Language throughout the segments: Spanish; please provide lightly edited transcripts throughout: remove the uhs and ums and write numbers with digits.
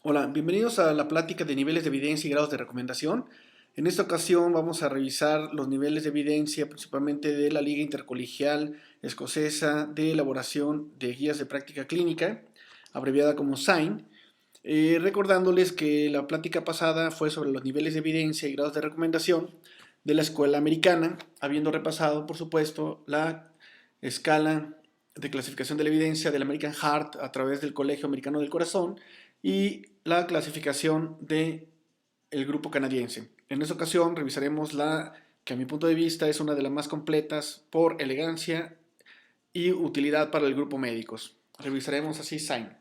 Hola, bienvenidos a la plática de niveles de evidencia y grados de recomendación. En esta ocasión vamos a revisar los niveles de evidencia principalmente de la Liga Intercolegial Escocesa de Elaboración de Guías de Práctica Clínica, abreviada como SIGN, recordándoles que la plática pasada fue sobre los niveles de evidencia y grados de recomendación de la Escuela Americana, habiendo repasado, por supuesto, la escala de clasificación de la evidencia del American Heart a través del Colegio Americano del Corazón y la clasificación del grupo canadiense. En esta ocasión revisaremos la que a mi punto de vista es una de las más completas por elegancia y utilidad para el grupo médicos. Revisaremos así SIGN.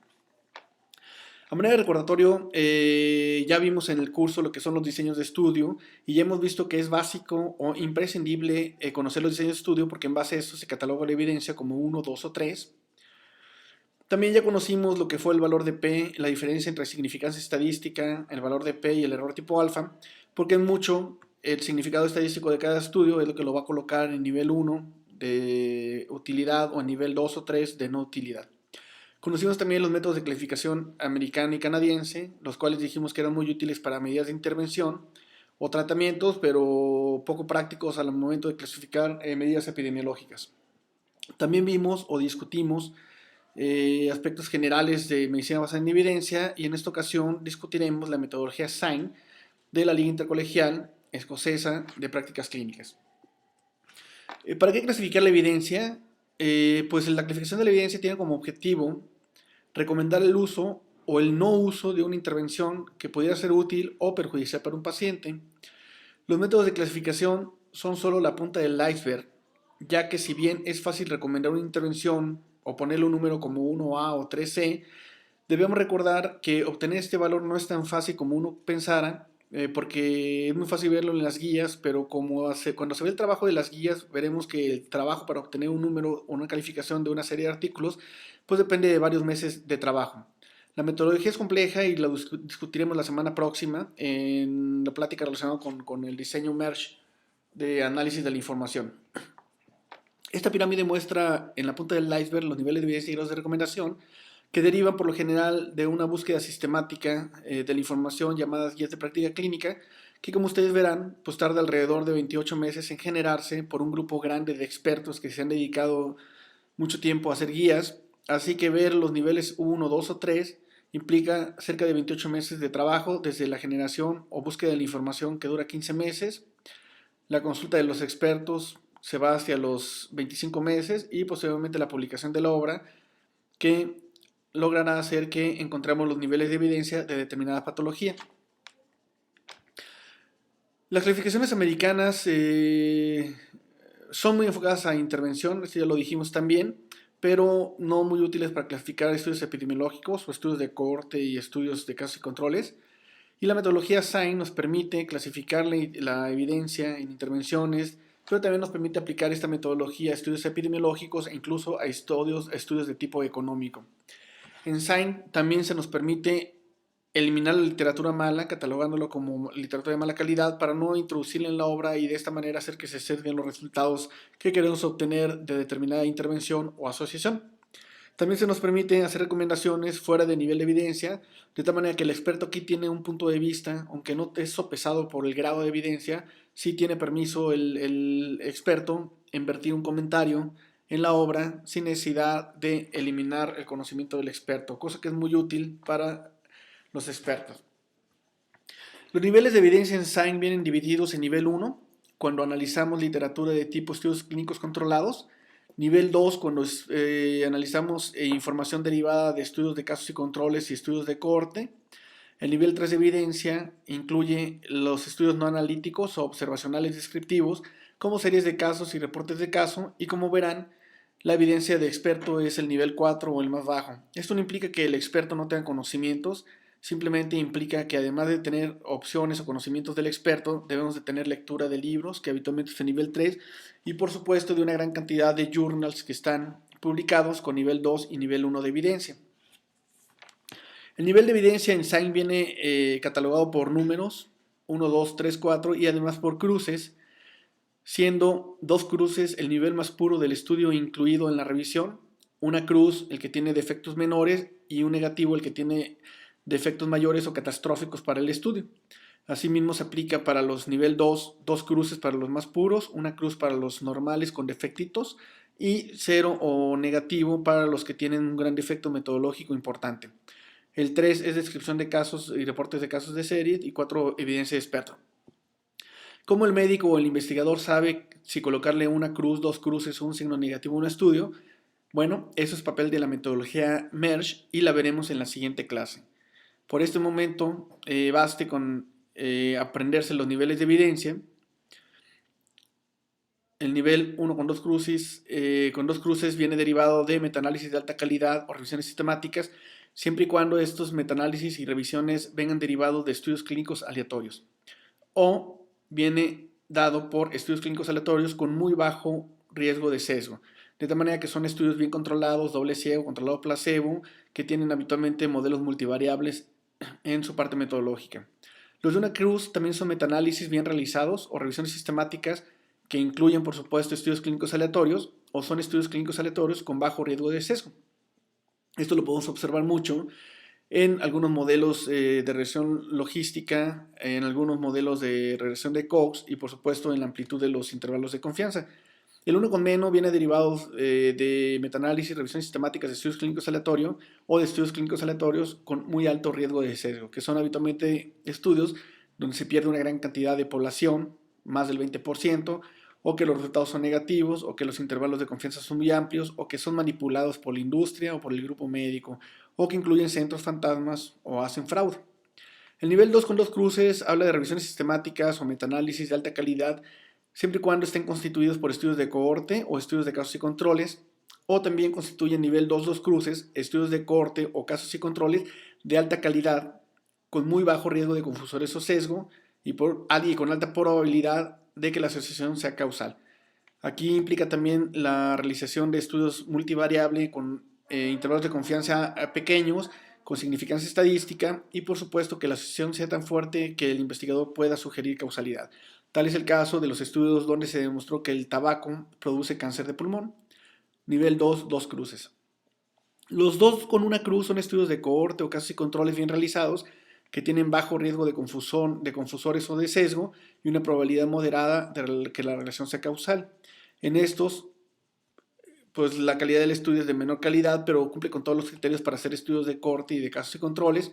A manera de recordatorio, ya vimos en el curso lo que son los diseños de estudio y ya hemos visto que es básico o imprescindible conocer los diseños de estudio porque en base a esto se cataloga la evidencia como 1, 2 o 3. También ya conocimos lo que fue el valor de P, la diferencia entre significancia estadística, el valor de P y el error tipo alfa, porque en mucho el significado estadístico de cada estudio es lo que lo va a colocar en nivel 1 de utilidad o en nivel 2 o 3 de no utilidad. Conocimos también los métodos de clasificación americana y canadiense, los cuales dijimos que eran muy útiles para medidas de intervención o tratamientos, pero poco prácticos al momento de clasificar medidas epidemiológicas. También vimos o discutimos aspectos generales de medicina basada en evidencia y en esta ocasión discutiremos la metodología SIGN de la Liga Intercolegial Escocesa de Prácticas Clínicas. ¿Para qué clasificar la evidencia? Pues la clasificación de la evidencia tiene como objetivo recomendar el uso o el no uso de una intervención que pudiera ser útil o perjudicial para un paciente. Los métodos de clasificación son solo la punta del iceberg, ya que si bien es fácil recomendar una intervención o ponerle un número como 1A o 3C, debemos recordar que obtener este valor no es tan fácil como uno pensara, porque es muy fácil verlo en las guías, pero cuando se ve el trabajo de las guías, veremos que el trabajo para obtener un número o una calificación de una serie de artículos, pues depende de varios meses de trabajo. La metodología es compleja y la discutiremos la semana próxima en la plática relacionada con el diseño Merge de análisis de la información. Esta pirámide muestra en la punta del iceberg los niveles de evidencia y grados de recomendación que derivan por lo general de una búsqueda sistemática de la información llamadas guías de práctica clínica, que como ustedes verán, pues tarda alrededor de 28 meses en generarse por un grupo grande de expertos que se han dedicado mucho tiempo a hacer guías, así que ver los niveles 1, 2 o 3 implica cerca de 28 meses de trabajo desde la generación o búsqueda de la información que dura 15 meses, la consulta de los expertos se va hacia los 25 meses y posteriormente la publicación de la obra que logrará hacer que encontremos los niveles de evidencia de determinada patología. Las clasificaciones americanas son muy enfocadas a intervención, esto ya lo dijimos también, pero no muy útiles para clasificar estudios epidemiológicos o estudios de cohorte y estudios de casos y controles. Y la metodología SIGN nos permite clasificar la evidencia en intervenciones, pero también nos permite aplicar esta metodología a estudios epidemiológicos e incluso a estudios de tipo económico. En SIGN también se nos permite eliminar la literatura mala, catalogándolo como literatura de mala calidad, para no introducirla en la obra y de esta manera hacer que se sesguen los resultados que queremos obtener de determinada intervención o asociación. También se nos permite hacer recomendaciones fuera de nivel de evidencia, de tal manera que el experto aquí tiene un punto de vista, aunque no es sopesado por el grado de evidencia, sí tiene permiso el experto en vertir un comentario en la obra sin necesidad de eliminar el conocimiento del experto, cosa que es muy útil para los expertos. Los niveles de evidencia en SIGN vienen divididos en nivel 1, cuando analizamos literatura de tipo estudios clínicos controlados, nivel 2, cuando analizamos información derivada de estudios de casos y controles y estudios de cohorte. El nivel 3 de evidencia incluye los estudios no analíticos o observacionales descriptivos, como series de casos y reportes de caso, y como verán, la evidencia de experto es el nivel 4 o el más bajo. Esto no implica que el experto no tenga conocimientos, simplemente implica que además de tener opciones o conocimientos del experto, debemos de tener lectura de libros, que habitualmente es el nivel 3, y por supuesto de una gran cantidad de journals que están publicados con nivel 2 y nivel 1 de evidencia. El nivel de evidencia en SIGN viene catalogado por números, 1, 2, 3, 4 y además por cruces, siendo 2 cruces el nivel más puro del estudio incluido en la revisión, una cruz el que tiene defectos menores y un negativo el que tiene de efectos mayores o catastróficos para el estudio. Asimismo se aplica para los nivel 2, dos cruces para los más puros, una cruz para los normales con defectitos y 0 o negativo para los que tienen un gran defecto metodológico importante. El 3 es descripción de casos y reportes de casos de serie y 4 evidencia de experto. ¿Cómo el médico o el investigador sabe si colocarle una cruz, dos cruces o un signo negativo a un estudio? Bueno, eso es papel de la metodología MERGE y la veremos en la siguiente clase. Por este momento, baste con aprenderse los niveles de evidencia. El nivel 1 con dos cruces viene derivado de metaanálisis de alta calidad o revisiones sistemáticas, siempre y cuando estos metaanálisis y revisiones vengan derivados de estudios clínicos aleatorios. O viene dado por estudios clínicos aleatorios con muy bajo riesgo de sesgo. De tal manera que son estudios bien controlados, doble ciego, controlado placebo, que tienen habitualmente modelos multivariables en su parte metodológica. Los de una cruz también son metaanálisis bien realizados o revisiones sistemáticas que incluyen, por supuesto, estudios clínicos aleatorios o son estudios clínicos aleatorios con bajo riesgo de sesgo. Esto lo podemos observar mucho en algunos modelos de regresión logística, en algunos modelos de regresión de Cox y, por supuesto, en la amplitud de los intervalos de confianza. El 1 con menos viene derivado de metaanálisis, revisiones sistemáticas de estudios clínicos aleatorios o de estudios clínicos aleatorios con muy alto riesgo de sesgo, que son habitualmente estudios donde se pierde una gran cantidad de población, más del 20%, o que los resultados son negativos, o que los intervalos de confianza son muy amplios, o que son manipulados por la industria o por el grupo médico, o que incluyen centros fantasmas o hacen fraude. El nivel 2 con dos cruces habla de revisiones sistemáticas o metaanálisis de alta calidad, siempre y cuando estén constituidos por estudios de cohorte o estudios de casos y controles, o también constituyen nivel 2 dos cruces, estudios de cohorte o casos y controles de alta calidad, con muy bajo riesgo de confusores o sesgo, y con alta probabilidad de que la asociación sea causal. Aquí implica también la realización de estudios multivariable con intervalos de confianza pequeños, con significancia estadística y por supuesto que la asociación sea tan fuerte que el investigador pueda sugerir causalidad. Tal es el caso de los estudios donde se demostró que el tabaco produce cáncer de pulmón. Nivel 2, dos cruces. Los dos con una cruz son estudios de cohorte o casos y controles bien realizados que tienen bajo riesgo de confusores o de sesgo y una probabilidad moderada de que la relación sea causal. En estos, pues la calidad del estudio es de menor calidad, pero cumple con todos los criterios para hacer estudios de corte y de casos y controles,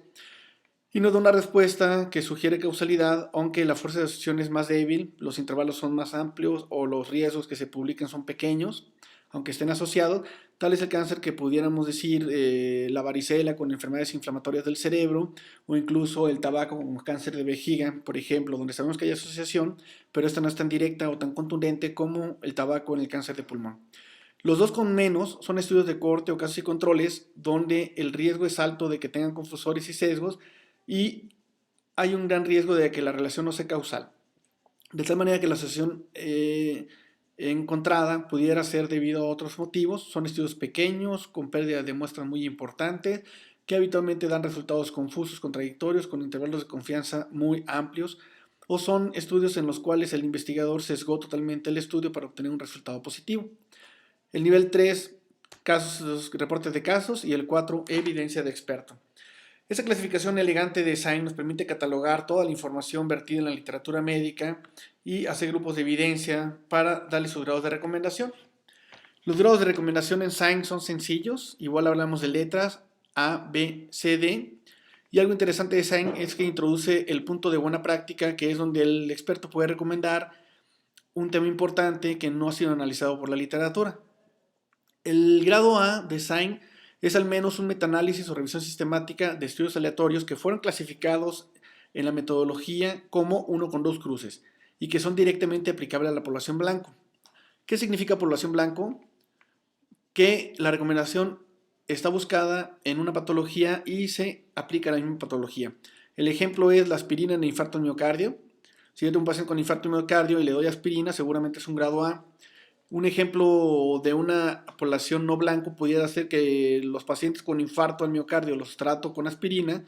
y nos da una respuesta que sugiere causalidad, aunque la fuerza de asociación es más débil, los intervalos son más amplios o los riesgos que se publican son pequeños, aunque estén asociados. Tal es el cáncer que pudiéramos decir la varicela con enfermedades inflamatorias del cerebro o incluso el tabaco con cáncer de vejiga, por ejemplo, donde sabemos que hay asociación, pero esta no es tan directa o tan contundente como el tabaco en el cáncer de pulmón. Los dos con menos son estudios de cohorte o casos y controles donde el riesgo es alto de que tengan confusores y sesgos y hay un gran riesgo de que la relación no sea causal. De tal manera que la asociación encontrada pudiera ser debido a otros motivos. Son estudios pequeños, con pérdida de muestras muy importantes, que habitualmente dan resultados confusos, contradictorios, con intervalos de confianza muy amplios, o son estudios en los cuales el investigador sesgó totalmente el estudio para obtener un resultado positivo. El nivel 3, reportes de casos, y el 4, evidencia de experto. Esta clasificación elegante de Sain nos permite catalogar toda la información vertida en la literatura médica y hacer grupos de evidencia para darle sus grados de recomendación. Los grados de recomendación en Sain son sencillos, igual hablamos de letras A, B, C, D. Y algo interesante de Sain es que introduce el punto de buena práctica, que es donde el experto puede recomendar un tema importante que no ha sido analizado por la literatura. El grado A de Sain es al menos un metaanálisis o revisión sistemática de estudios aleatorios que fueron clasificados en la metodología como uno con dos cruces y que son directamente aplicables a la población blanco. ¿Qué significa población blanco? Que la recomendación está buscada en una patología y se aplica a la misma patología. El ejemplo es la aspirina en el infarto de miocardio. Si yo tengo un paciente con infarto de miocardio y le doy aspirina, seguramente es un grado A. Un ejemplo de una población no blanco pudiera ser que los pacientes con infarto al miocardio los trato con aspirina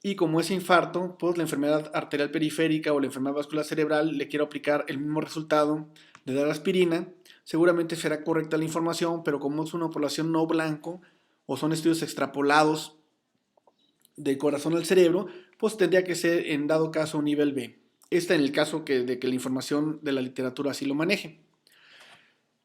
y como ese infarto, pues la enfermedad arterial periférica o la enfermedad vascular cerebral le quiero aplicar el mismo resultado de dar aspirina, seguramente será correcta la información, pero como es una población no blanco o son estudios extrapolados del corazón al cerebro, pues tendría que ser en dado caso un nivel B. Esta en el caso de que la información de la literatura así lo maneje.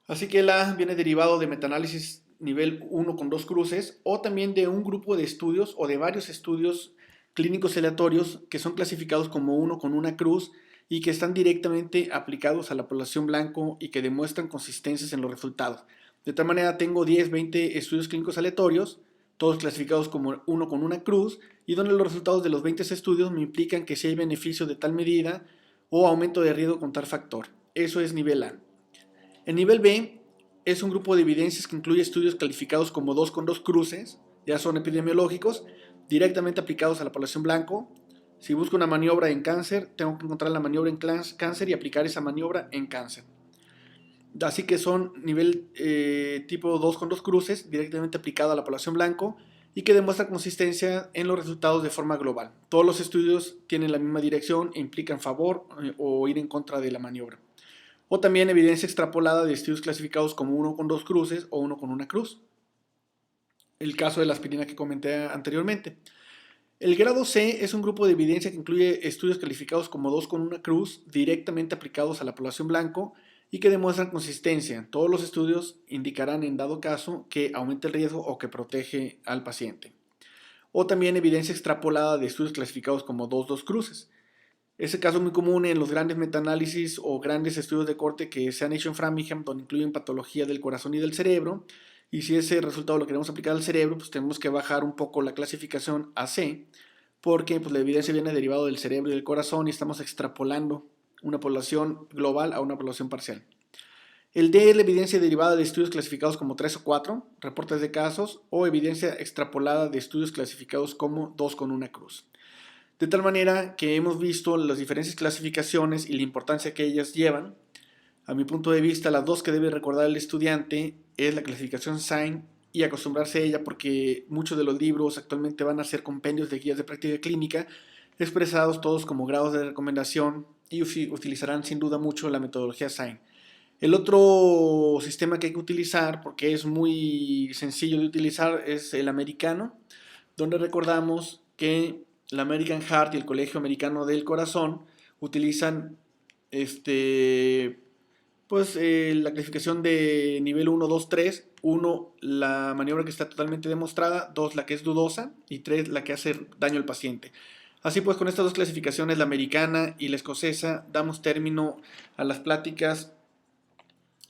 Así que el A viene derivado de metaanálisis nivel 1 con 2 cruces o también de un grupo de estudios o de varios estudios clínicos aleatorios que son clasificados como uno con una cruz y que están directamente aplicados a la población blanco y que demuestran consistencias en los resultados. De tal manera tengo 10, 20 estudios clínicos aleatorios, todos clasificados como uno con una cruz, y donde los resultados de los 20 estudios me implican que si hay beneficio de tal medida o aumento de riesgo con tal factor. Eso es nivel A. El nivel B es un grupo de evidencias que incluye estudios calificados como 2 con 2 cruces, ya son epidemiológicos, directamente aplicados a la población blanco. Si busco una maniobra en cáncer, tengo que encontrar la maniobra en cáncer y aplicar esa maniobra en cáncer. Así que son nivel tipo 2 con 2 cruces, directamente aplicado a la población blanco y que demuestra consistencia en los resultados de forma global. Todos los estudios tienen la misma dirección e implican favor o ir en contra de la maniobra. O también evidencia extrapolada de estudios clasificados como uno con 2 cruces o uno con una cruz. El caso de la aspirina que comenté anteriormente. El grado C es un grupo de evidencia que incluye estudios calificados como 2 con una cruz directamente aplicados a la población blanco y que demuestran consistencia. Todos los estudios indicarán en dado caso que aumenta el riesgo o que protege al paciente. O también evidencia extrapolada de estudios clasificados como 2 cruces. Ese caso es muy común en los grandes metaanálisis o grandes estudios de corte que se han hecho en Framingham, donde incluyen patología del corazón y del cerebro. Y si ese resultado lo queremos aplicar al cerebro, pues tenemos que bajar un poco la clasificación a C, porque pues, la evidencia viene derivado del cerebro y del corazón y estamos extrapolando una población global a una población parcial. El D es la evidencia derivada de estudios clasificados como 3 o 4, reportes de casos, o evidencia extrapolada de estudios clasificados como 2 con una cruz. De tal manera que hemos visto las diferentes clasificaciones y la importancia que ellas llevan. A mi punto de vista, las dos que debe recordar el estudiante es la clasificación SIGN y acostumbrarse a ella, porque muchos de los libros actualmente van a ser compendios de guías de práctica clínica expresados todos como grados de recomendación y utilizarán sin duda mucho la metodología SIGN. El otro sistema que hay que utilizar, porque es muy sencillo de utilizar, es el americano, donde recordamos que la American Heart y el Colegio Americano del Corazón utilizan la clasificación de nivel 1, 2, 3. 1, la maniobra que está totalmente demostrada. 2, la que es dudosa. Y 3, la que hace daño al paciente. Así pues, con estas dos clasificaciones, la americana y la escocesa, damos término a las pláticas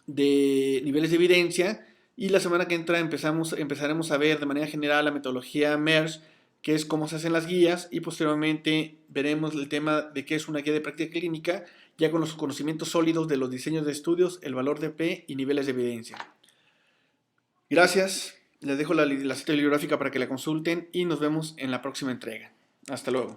de niveles de evidencia. Y la semana que entra empezaremos a ver de manera general la metodología MERS, que es cómo se hacen las guías, y posteriormente veremos el tema de qué es una guía de práctica clínica, ya con los conocimientos sólidos de los diseños de estudios, el valor de P y niveles de evidencia. Gracias, les dejo la cita bibliográfica para que la consulten y nos vemos en la próxima entrega. Hasta luego.